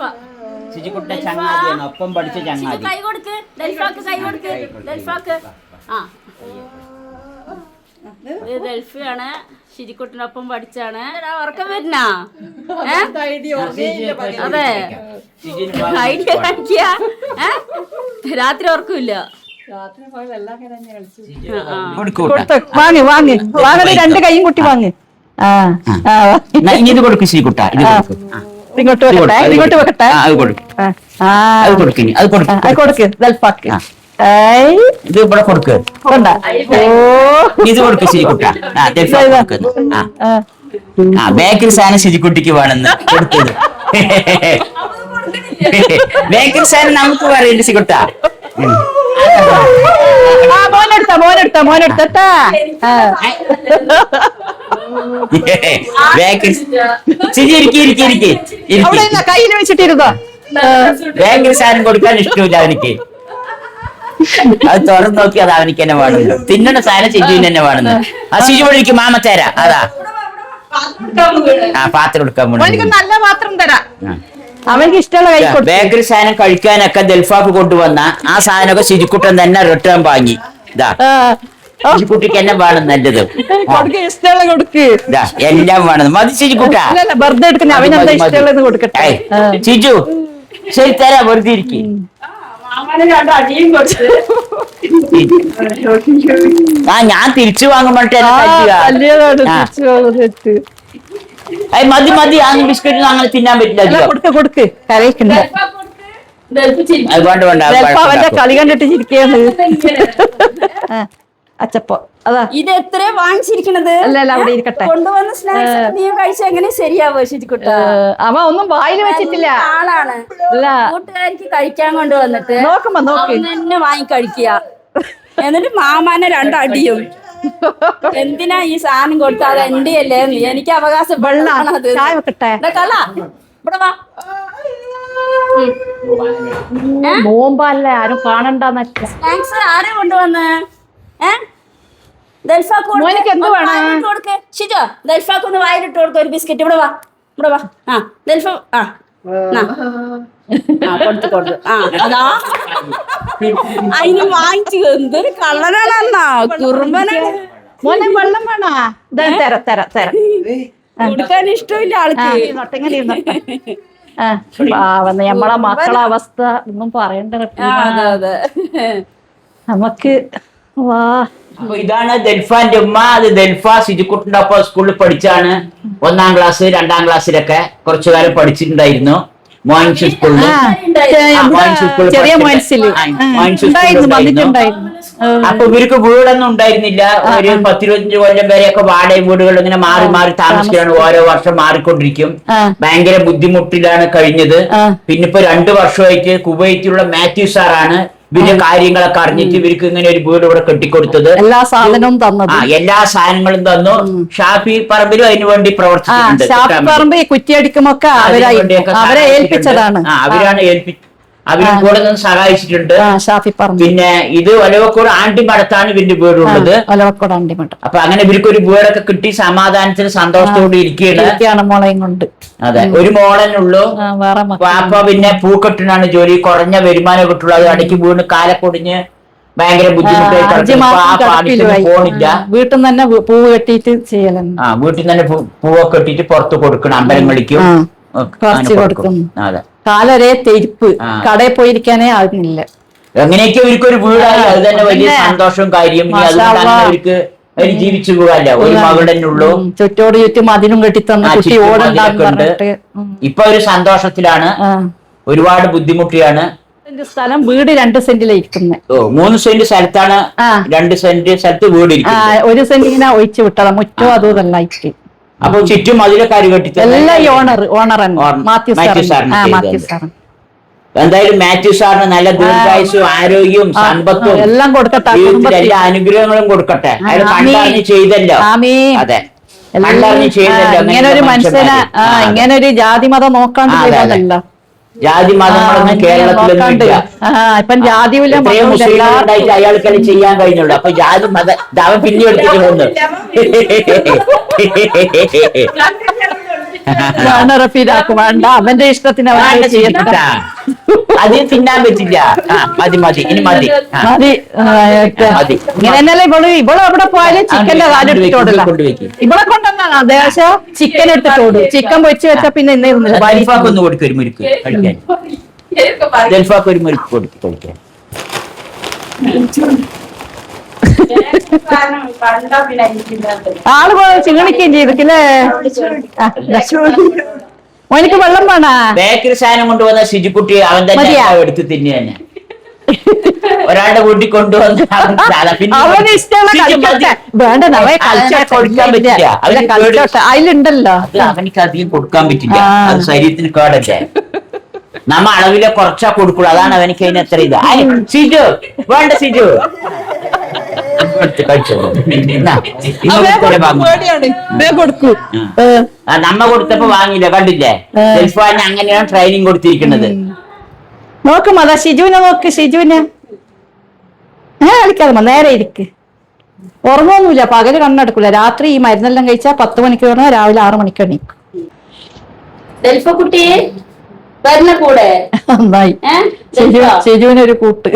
ശുചിക്കുട്ട ചങ്ങാതിയാണ്, ഒപ്പം പഠിച്ച ചങ്ങാതി. കൈ കൊടുക്ക്, ദൽഫാക്ക് കൈ കൊടുക്ക്, ദൽഫാക്ക്. ആ, ഇത് ദൽഫയാണ്, ശിരിക്കുട്ടിനൊപ്പം പഠിച്ചാണ്. ഉറക്കം വരുന്നാ? അതെ, ഐഡിയ കാണിക്കുക. രാത്രി ഉറക്കമില്ല. വാങ്ങ് വാങ്ങ് വാങ്ങി 2 കൈയും കുട്ടി വാങ്ങ്. ഇനി ഇത് കൊടുക്കും ശിരിക്കുട്ട, ഇത് കൊടുക്കും. ഇങ്ങോട്ട് വെക്കട്ടെ, ഇങ്ങോട്ട് വെക്കട്ടെ. അത് കൊടുക്കും, അത് കൊടുക്കും, അത് കൊടുക്കും, അത് കൊടുക്ക് ദൽഫാക്ക്. ഇത് ഇവിടെ കൊടുക്ക്. ഇത് കൊടുക്കും ശിരിക്കുട്ട. ബേക്കറി സാധനം ശിരിക്കുട്ടിക്ക് വേണമെന്ന് കൊടുത്തത്. ബേക്കറി സാധനം നമുക്ക് പറയണ്ട ശിരിക്കുട്ട. മോനെടുത്താ കയ്യിൽ വെച്ചിട്ടിരുന്നോ? ബേക്കറി സാധനം കൊടുക്കാൻ ഇഷ്ടമില്ല അവനിക്ക്. അത് തുറന്ന് നോക്കി അത് അവനിക്ക് തന്നെ വേണമെന്ന്. തിന്നണ സാധനം ശിജുവിന് തന്നെ വേണമെന്ന്. ആ ശിജു വിളിക്കും മാമത്തേര. അതാ പാത്രം എടുക്കാൻ നല്ല പാത്രം തരാം. അവർക്ക് ഇഷ്ടമുള്ള കൈ. ബേക്കറി സാധനം കഴിക്കാനൊക്കെ ദൽഫാക്ക് കൊണ്ടുവന്ന ആ സാധനമൊക്കെ ശിജുക്കുട്ടൻ തന്നെ റിട്ടേൺ വാങ്ങി. ഇതാ ശിജുക്കുട്ടിക്ക് എന്നെ വേണം നല്ലത്. ഇഷ്ടമുള്ള കൊടുക്ക്. എല്ലാം വേണം. മതി ശിജുക്കുട്ട. വെറുതെ എടുക്കുന്ന അവനെന്താ ഇഷ്ടമുള്ളത് കൊടുക്കട്ടെ. ശിജു ശരി തരാം, വെറുതെ ഇരിക്കും. ഞാൻ തിരിച്ചു വാങ്ങുമ്പോഴേ മതി മതി. ആ ബിസ്ക്കറ്റ് അങ്ങനെ തിന്നാൻ പറ്റില്ല. കൊടുക്ക് കരയിക്കണ്ട. അവന്റെ കളി കണ്ടിട്ട് ചിരിക്കുകയാണ്. അച്ചപ്പോ അതാ ഇത് എത്ര വാങ്ങിച്ചിരിക്കണത്? അല്ല അവിടെ ഇരിക്കട്ടെ. കൊണ്ടുവന്ന സ്നാക്സ് നീ കഴിച്ച എങ്ങനെ ശരിയാവോ ശിരിക്കുട്ട? അവ ഒന്നും വായിൽ വെച്ചിട്ടില്ല. ആളാണ് കൂട്ടുകാരിക്ക് കഴിക്കാൻ കൊണ്ടുവന്നിട്ട് തന്നെ വാങ്ങി കഴിക്കുക. എന്നിട്ട് മാമാനെ 2 അടിയും. എന്തിനാ ഈ സാധനം കൊടുത്താൽ എന്റെ അല്ലേ? എനിക്ക് അവകാശം വെള്ളാണ് അത്. കള ഇവിടെ വാ. നോമ്പല്ലേ ആരും കാണണ്ടെന്ന്. സ്നാക്സ് ആരെ കൊണ്ടുവന്ന്? ദൽഫാക്ക് കൊടുക്ക്. ഷിജോ ദൽഫാക്ക് ഒന്ന് വായിലിട്ട് കൊടുക്ക ഒരു ബിസ്ക്കറ്റ്. ഇവിടെ വാ, ഇവിടെ വാ. ആ ദൽഫ കൊടുത്തു. അതാ അതിന് വാങ്ങിച്ചു. എന്തൊരു കള്ളനാണെന്നാ, കുറുമ്പനാണ്. മോനെ വെള്ളം വേണോ? തരാം. കൊടുക്കാൻ ഇഷ്ടമില്ല ആൾക്ക്. നമ്മളെ മക്കളെ അവസ്ഥ ഒന്നും പറയണ്ട. നമുക്ക് വാ. അപ്പൊ ഇതാണ് ദൽഫാന്റെ ഉമ്മ. അത് ദൽഫ ശിജുക്കുട്ടിന്റെ ഒപ്പം സ്കൂളിൽ പഠിച്ചാണ്. 1ാം ക്ലാസ് 2ാം ക്ലാസ്സിലൊക്കെ കുറച്ചു കാലം പഠിച്ചിട്ടുണ്ടായിരുന്നു. മോയിൻസ് സ്കൂളിൽ. അപ്പൊ ഇവർക്ക് വീടൊന്നും ഉണ്ടായിരുന്നില്ല. ഒരു 10-25 കൊല്ലം വരെയൊക്കെ വാടക വീടുകൾ ഇങ്ങനെ മാറി മാറി താമസിക്കുകയാണ്. ഓരോ വർഷം മാറിക്കൊണ്ടിരിക്കും. ഭയങ്കര ബുദ്ധിമുട്ടിലാണ് കഴിഞ്ഞത്. പിന്നെ ഇപ്പൊ 2 വർഷമായിട്ട് കുവൈറ്റിലുള്ള മാത്യു സാറാണ് ഇതിന്റെ കാര്യങ്ങളൊക്കെ അറിഞ്ഞിട്ട് ഇവർക്ക് ഇങ്ങനെ ഒരു വീട് ഇവിടെ കെട്ടിക്കൊടുത്തത്. എല്ലാ സാധനവും തന്നു. എല്ലാ സാധനങ്ങളും തന്നു. ഷാഫി പറമ്പിലും അതിനു വേണ്ടി പ്രവർത്തിച്ചിട്ടുണ്ട്. ഷാഫി പറമ്പ് കുറ്റിയടിക്കുമൊക്കെ അവരെ ഏൽപ്പിച്ചതാണ്. അവരാണ് അവരും കൂടെ നിന്ന് സഹായിച്ചിട്ടുണ്ട്. പിന്നെ ഇത് ഒലവക്കോട് ആണ്ടിമഠത്താണ് ഇവന്റെ വീടുള്ളത്. അപ്പൊ അങ്ങനെ ഇവർക്ക് ഒരു വീടൊക്കെ കിട്ടി സമാധാനത്തിന് സന്തോഷത്തോടെ ഇരിക്കുകയാണ് മോളെയും കൊണ്ട്. അതെ, ഒരു മോളനുള്ളൂ. പാപ്പ പിന്നെ പൂക്കെട്ടിനാണ് ജോലി. കുറഞ്ഞ വരുമാനം കിട്ടുള്ളൂ. അത് ഇടയ്ക്ക് വീണ് കാലക്കൊടിഞ്ഞ് ഭയങ്കര ബുദ്ധിമുട്ടായി പോണില്ല. വീട്ടിൽ നിന്ന് തന്നെ പൂവ് കെട്ടിയിട്ട് ചെയ്യല. വീട്ടിൽ തന്നെ പൂവൊക്കെ കെട്ടിട്ട് പുറത്ത് കൊടുക്കണം. അമ്പലങ്ങളിലേക്കും കൊടുക്കും. അതെ, കാലൊരേ തെരിപ്പ്. കടയിൽ പോയിരിക്കാനേ ആകുന്നില്ല. എങ്ങനെയൊക്കെ ഇവർക്കൊരു വീടായി. അത് തന്നെ വലിയ സന്തോഷവും കാര്യം. അവർക്ക് ജീവിച്ചു പോകാല്ല. ഒരു മകളുടെ ഉള്ളൂ. ചുറ്റോട് ചുറ്റും അതിനും കെട്ടിത്തന്ന കുട്ടി ഓടുന്നുണ്ട്. ഇപ്പൊ ഒരു സന്തോഷത്തിലാണ്. ഒരുപാട് ബുദ്ധിമുട്ടിയാണ്. സ്ഥലം വീട് 2 സെന്റിലിരിക്കുന്നത്. 3 സെന്റ് സ്ഥലത്താണ് 2 സെന്റ് സ്ഥലത്ത് വീട്. 1 സെന്റ് ഇങ്ങനെ ഒഴിച്ചു വിട്ടതാ. മുറ്റോ അതും ഇട്ട്. അപ്പൊ ചുറ്റും അതിലൊക്കെ കെട്ടി എന്തായാലും മാത്യു സാറിന് നല്ല ദീർഘായുസ്സും ആരോഗ്യവും സമ്പത്തും എല്ലാം കൊടുക്കട്ടെ. എല്ലാ അനുഗ്രഹങ്ങളും കൊടുക്കട്ടെ. അയാൾ കണ്ടറിഞ്ഞ് ചെയ്തല്ലോ. അതെ, കണ്ടറിഞ്ഞ് ചെയ്തല്ലോ. ഇങ്ങനെ ഒരു മനുഷ്യനെ ഇങ്ങനെ ഒരു ജാതി മതം നോക്കാണ്ടല്ലോ. ജാതി മതങ്ങളൊന്നും കേരളത്തിലൊന്നും ഇല്ല. ഇപ്പം ജാതിയില്ല ഇത്രയും മുസ്ലിങ്ങളുണ്ടായിട്ട് അയാൾക്കത് ചെയ്യാൻ കഴിഞ്ഞുള്ളൂ. അപ്പൊ ജാതി മത അവൻ പിന്നെ എടുത്തിട്ട് വന്നു. വേണ്ട, അവന്റെ ഇഷ്ടത്തിന് അത് തിന്നാൻ പറ്റില്ല. മതി മതി ഇനി മതി മതി. ഇങ്ങനെ തന്നെയല്ലേ ഇവള് എവിടെ പോയാലും ചിക്കന്റെ കാര്യം എടുത്തിട്ടോടില്ല. ഇവിടെ കൊണ്ടുവന്നാണ് അത്യാവശ്യം ചിക്കൻ എടുത്തിട്ടോടും. ചിക്കൻ പൊരിച്ചു വെച്ചാ പിന്നെ ഇന്നേ ഒന്ന് കൊടുക്കും ഒരു മുരുക്ക് കഴിക്കാൻ. ഒരു മുരുക്ക് കൊടുക്കും കഴിക്കാൻ. ആള് ചിങ്ങണിക്കുകയും ചെയ്തിട്ടില്ലേ? മോനിക്ക് വെള്ളം വേണാ? ബേക്കറി സാധനം കൊണ്ടുവന്ന ശുചിക്കുട്ടി അവൻ തന്നെ എടുത്ത് തിന്നു തന്നെ. ഒരാളുടെ വീട്ടിൽ കൊണ്ടുവന്ന് അവന് ഇഷ്ടമുള്ള വേണ്ട, കൊടുക്കാൻ പറ്റില്ല. അതിലുണ്ടല്ലോ, അവനിക്ക് അധികം കൊടുക്കാൻ പറ്റില്ല. അത് ശരീരത്തിന് കേടല്ലേ. നമ്മ അളവിലെ കുറച്ചാ കൊടുക്കുള്ളൂ. അതാണ് അവനിക്ക് അതിന് എത്ര ഇത്. സിജു വേണ്ട, സിജു നമ്മ കൊടുത്തപ്പോ വാങ്ങില്ല, കണ്ടില്ലേ? സെൽഫാന് അങ്ങനെയാണ് ട്രെയിനിങ് കൊടുത്തിരിക്കുന്നത്. നോക്ക് മതാ ഷിജുവിനെ നോക്ക്. ഷിജുവിനെ കളിക്കാതെ നേരെ ഇരിക്ക്. ഉറങ്ങൊന്നുമില്ല, പകല് കണ്ണെടുക്കൂല. രാത്രി ഈ മരുന്നെല്ലാം കഴിച്ചാൽ 10 മണിക്ക് പറഞ്ഞാൽ രാവിലെ 6 മണിക്ക് എണീക്കും. കുട്ടി വരുന്ന കൂടെ നന്നായി. ഷിജുവിനൊരു കൂട്ട്.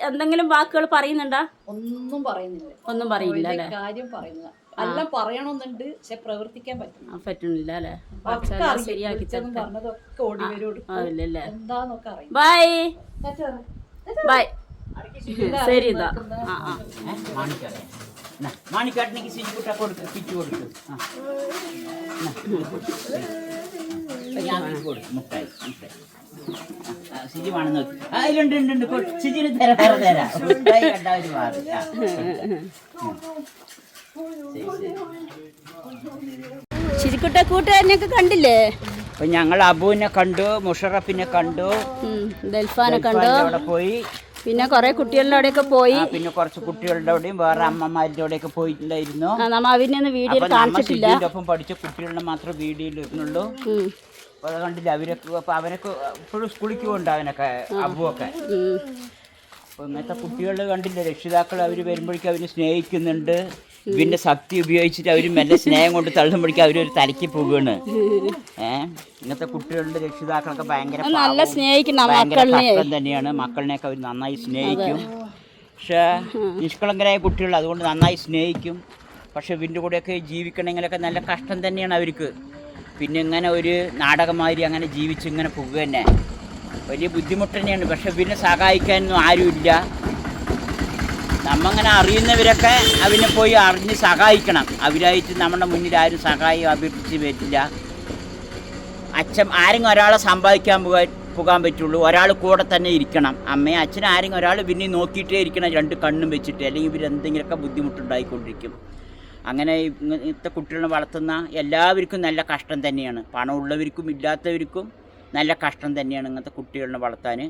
എന്തെങ്കിലും വാക്കുകൾ പറയുന്നുണ്ടാ? ഒന്നും പറയുന്നില്ല. ഒന്നും പറയില്ല അല്ലെ? കാര്യം പറയുന്നില്ല. എല്ലാം പറയണമെന്നുണ്ട്, പക്ഷെ പ്രവർത്തിക്കാൻ പറ്റുന്നില്ല അല്ലെ? ശരിയാക്കി പറഞ്ഞതൊക്കെ ഓടി വരും. എന്താന്നൊക്കെ അറിയാം. Bye bye. ശരി ഇതാ. മാണിക്കാട്ടിലേക്ക് ശുചിക്കുട്ട കൊടുക്കും, പിച്ചു കൊടുക്കും. മുട്ടായി ശുചിമാണ് നോക്കി. അതിലുണ്ട് ശുചിന് തരാം. മുട്ടായി കണ്ടവര് മാറി. ശുചിക്കുട്ട കൂട്ടുകാരനെയൊക്കെ കണ്ടില്ലേ? അപ്പൊ ഞങ്ങൾ അബുവിനെ കണ്ടു, മുഷറഫിനെ കണ്ടു, ദൽഫാനെ കണ്ടു. അവിടെ പോയി. പിന്നെ കൊറേ കുട്ടികളുടെ അവിടെയൊക്കെ പോയി. പിന്നെ കുറച്ച് കുട്ടികളുടെ അവിടെയും വേറെ അമ്മമാരുടെ അവിടെയൊക്കെ പോയിട്ടുണ്ടായിരുന്നു. നമ്മ അവരൊന്നും വീഡിയോയിൽ കാണിച്ചിട്ടില്ല. ഒപ്പം പഠിച്ച കുട്ടികളുടെ മാത്രം വീഡിയോയിൽ ഇടുന്നുള്ളൂ. അപ്പൊ അത് കണ്ടില്ല. അവരൊക്കെ അപ്പൊ അവനൊക്കെ ഇപ്പോഴും സ്കൂളിലേക്ക് പോകുന്നുണ്ട് അവനൊക്കെ, അബുവൊക്കെ. അപ്പൊ ഇങ്ങനത്തെ കുട്ടികൾ കണ്ടില്ല. രക്ഷിതാക്കൾ അവർ വരുമ്പോഴേക്കും അവര് സ്നേഹിക്കുന്നുണ്ട്. ഇതിന്റെ ശക്തി ഉപയോഗിച്ചിട്ട് അവര് മെല്ലെ സ്നേഹം കൊണ്ട് തള്ളുമ്പോഴേക്കും അവരൊരു തലയ്ക്ക് പോകുകയാണ്. ഇങ്ങനത്തെ കുട്ടികളുടെ രക്ഷിതാക്കളൊക്കെ ഭയങ്കര കഷ്ടം തന്നെയാണ്. മക്കളിനെയൊക്കെ അവർ നന്നായി സ്നേഹിക്കും. പക്ഷെ നിഷ്കളങ്കരായ കുട്ടികൾ അതുകൊണ്ട് നന്നായി സ്നേഹിക്കും. പക്ഷെ ഇവൻ്റെ കൂടെയൊക്കെ ജീവിക്കണമെങ്കിലൊക്കെ നല്ല കഷ്ടം തന്നെയാണ് അവർക്ക്. പിന്നെ ഇങ്ങനെ ഒരു നാടകമാതിരി അങ്ങനെ ജീവിച്ച് ഇങ്ങനെ പോകുക തന്നെ വലിയ ബുദ്ധിമുട്ട് തന്നെയാണ്. പക്ഷെ ഇവനെ സഹായിക്കാനൊന്നും ആരുമില്ല. നമ്മങ്ങനെ അറിയുന്നവരൊക്കെ അവനെ പോയി അറിഞ്ഞ് സഹായിക്കണം. അവരായിട്ട് നമ്മുടെ മുന്നിൽ ആരും സഹായം അഭ്യർത്ഥിച്ച് പറ്റില്ല. ആരെങ്കിലും ഒരാളെ സമ്പാദിക്കാൻ പോകാൻ പറ്റുള്ളൂ. ഒരാൾ കൂടെ തന്നെ ഇരിക്കണം. അമ്മയും അച്ഛനും ആരെങ്കിലും ഒരാൾ പിന്നെ നോക്കിയിട്ടേ ഇരിക്കണം, 2 കണ്ണും വെച്ചിട്ട്. അല്ലെങ്കിൽ ഇവരെന്തെങ്കിലുമൊക്കെ ബുദ്ധിമുട്ടുണ്ടായിക്കൊണ്ടിരിക്കും. അങ്ങനെ ഇങ്ങനത്തെ കുട്ടികളെ വളർത്തുന്ന എല്ലാവർക്കും നല്ല കഷ്ടം തന്നെയാണ്. പണമുള്ളവർക്കും ഇല്ലാത്തവർക്കും നല്ല കഷ്ടം തന്നെയാണ് ഇങ്ങനത്തെ കുട്ടികളെ വളർത്താൻ.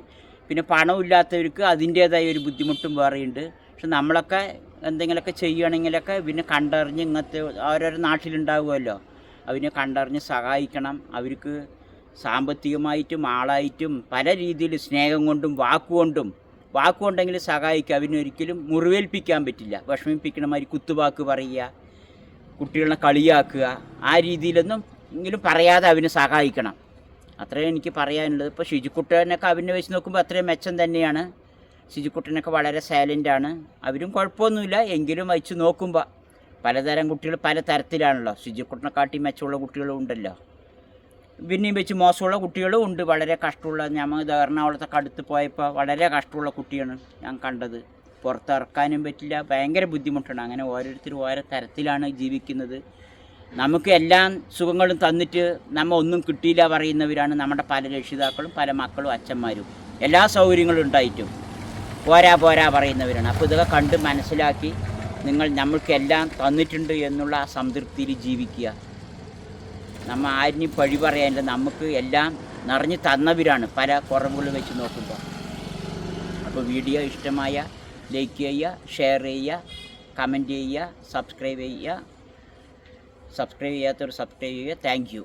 പിന്നെ പണമില്ലാത്തവർക്ക് അതിൻ്റേതായ ഒരു ബുദ്ധിമുട്ടും വേറെയുണ്ട്. പക്ഷെ നമ്മളൊക്കെ എന്തെങ്കിലുമൊക്കെ ചെയ്യുകയാണെങ്കിലൊക്കെ പിന്നെ കണ്ടറിഞ്ഞ് ഇങ്ങനത്തെ ഓരോരോ നാട്ടിലുണ്ടാവുമല്ലോ, അവനെ കണ്ടറിഞ്ഞ് സഹായിക്കണം. അവർക്ക് സാമ്പത്തികമായിട്ടും ആളായിട്ടും പല രീതിയിൽ സ്നേഹം കൊണ്ടും വാക്കുകൊണ്ടെങ്കിലും സഹായിക്കുക. അവനൊരിക്കലും മുറിവേൽപ്പിക്കാൻ പറ്റില്ല. വിഷമിപ്പിക്കണ മാതിരി കുത്തുവാക്ക് പറയുക, കുട്ടികളെ കളിയാക്കുക, ആ രീതിയിലൊന്നും എങ്കിലും പറയാതെ അവനെ സഹായിക്കണം. അത്രയും എനിക്ക് പറയാനുള്ളത്. ഇപ്പോൾ ശുചിക്കുട്ടനൊക്കെ അവനെ വെച്ച് നോക്കുമ്പോൾ അത്രയും മെച്ചം തന്നെയാണ്. ശുചിക്കുട്ടനൊക്കെ വളരെ സൈലൻ്റാണ്. അവരും കുഴപ്പമൊന്നുമില്ല. എങ്കിലും വെച്ച് നോക്കുമ്പോൾ പലതരം കുട്ടികൾ പല തരത്തിലാണല്ലോ. ശുചിക്കുട്ടനെക്കാട്ടി മെച്ചമുള്ള കുട്ടികളും ഉണ്ടല്ലോ, പിന്നെയും വെച്ച് മോശമുള്ള കുട്ടികളും ഉണ്ട്. വളരെ കഷ്ടമുള്ള, നമ്മൾ എറണാകുളത്തൊക്കെ അടുത്ത് പോയപ്പോൾ വളരെ കഷ്ടമുള്ള കുട്ടിയാണ് ഞാൻ കണ്ടത്. പുറത്തിറക്കാനും പറ്റില്ല, ഭയങ്കര ബുദ്ധിമുട്ടാണ്. അങ്ങനെ ഓരോരുത്തരും ഓരോ തരത്തിലാണ് ജീവിക്കുന്നത്. നമുക്ക് എല്ലാ സുഖങ്ങളും തന്നിട്ട് നമ്മൾ ഒന്നും കിട്ടിയില്ല പറയുന്നവരാണ് നമ്മുടെ പല രക്ഷിതാക്കളും പല മക്കളും അച്ഛന്മാരും. എല്ലാ സൗകര്യങ്ങളും ഉണ്ടായിട്ടും പോരാ പറയുന്നവരാണ്. അപ്പോൾ ഇതൊക്കെ കണ്ട് മനസ്സിലാക്കി നിങ്ങൾ നമ്മൾക്കെല്ലാം തന്നിട്ടുണ്ട് എന്നുള്ള ആ സംതൃപ്തിയിൽ ജീവിക്കുക. നമ്മൾ ആരിനും പഴി പറയാനില്ല, നമുക്ക് എല്ലാം നിറഞ്ഞു തന്നവരാണ് പല കുറവുകൾ വെച്ച് നോക്കുമ്പോൾ. അപ്പോൾ വീഡിയോ ഇഷ്ടമായ ലൈക്ക് ചെയ്യുക, ഷെയർ ചെയ്യുക, കമൻറ്റ് ചെയ്യുക, സബ്സ്ക്രൈബ് ചെയ്യാത്തവർ സബ്സ്ക്രൈബ് ചെയ്യുക. Thank you.